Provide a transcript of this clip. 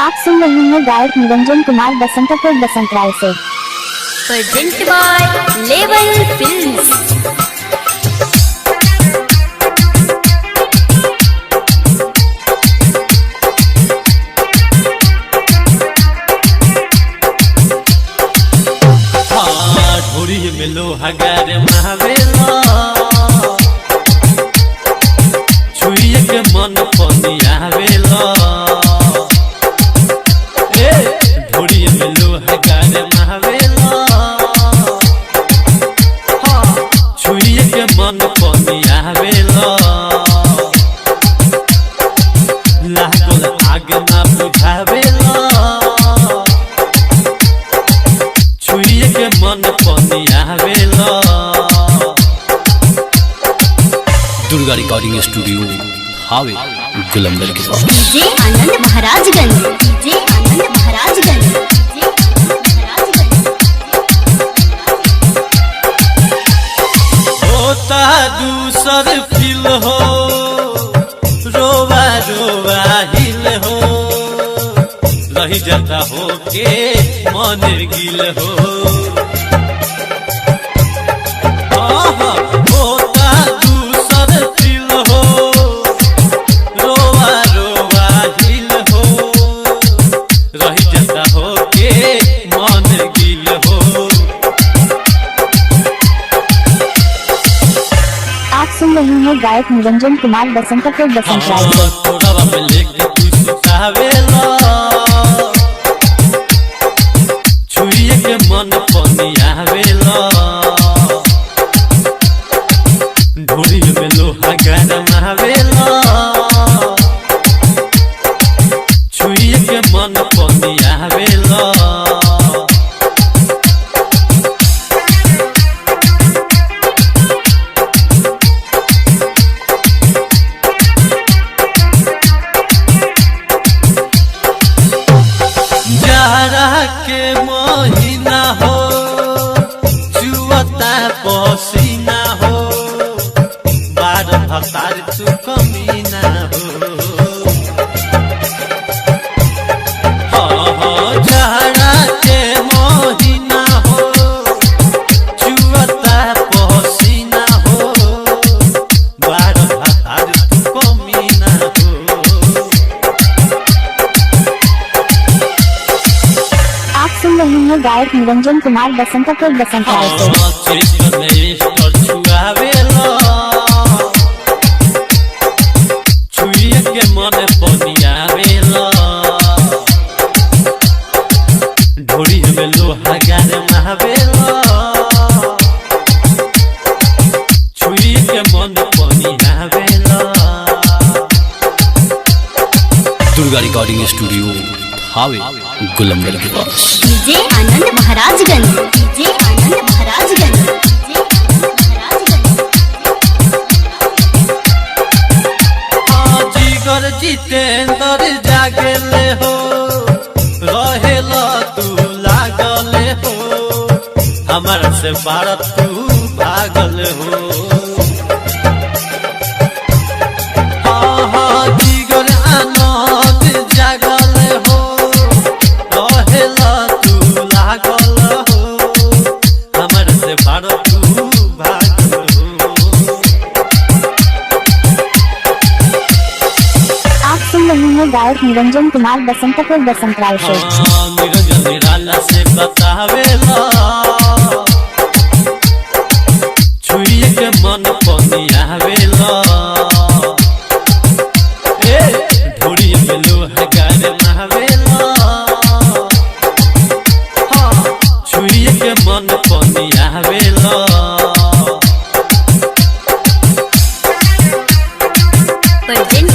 आप सुन रहे हैं गायक निरंजन कुमार बसंतपुर बसंतराय से। Present by level films. ढोरी में लोहा गार महावेला छुइए के मन पनियावेला ढोरी में लोहा गार महावेला छुइए के मन पनियावेला लागल आग ना बुझावेला छुइए के मन पनियावेला। दुर्गा रिकॉर्डिंग स्टूडियो हावे गुलंबर के पास। डीजे आनंद महाराजगंज, डीजे आनंद महाराजगंज, होता दूसर फील हो रोवा रोवा हिल हो रही जाता हो के मन गिल हो। होता दूसर फील हो रोवा रोवा हिल हो रही जाता हो के मन गिल हो। आप सुन रहे हैं गायक निरंजन कुमार बसंतपुर बसंतराय से। तोरा में लेके तू सुतावेला छुइए के मन पनियावेला ढोरी में लोहा गरमावेला छुइए के मन पनियावेला। जाड़ा के महीना हो जुअता पसीना हो बार भतार तू कमीना हो। जाड़ा के महीना हो जुअता पसीना हो बार भतार तू कमीना हो। आप सुन रहे हैं गायक निरंजन कुमार बसंतपुर बसंतराय से। छुइए के मन पनियावेला ढोरी में लोहा गार महावेला छुइए के मन पनियावेला। दुर्गा रिकॉर्डिंग स्टूडियो हावे गुलंबर के पास। डीजे आनंद महाराजगंज, डीजे आनंद महाराजगंज, डीजे आनंद महाराजगंज। जिगर जितेंद्र जागले हो रहेला तू लागले हो हमारा से बार तू भागल हो। जिगर आनंद जागले हो रहेला तू लागल हो हमारा से बार तू भागल हो। आप सुन रहे हैं गायक निरंजन कुमार बसंतपुर बसंतराय से। निरंजन निराला से बतावेला छुइए के मन पनियावेला ढोरी में लोहा गार महावेला छुइए के मन पनियावेला। प्रेजेंट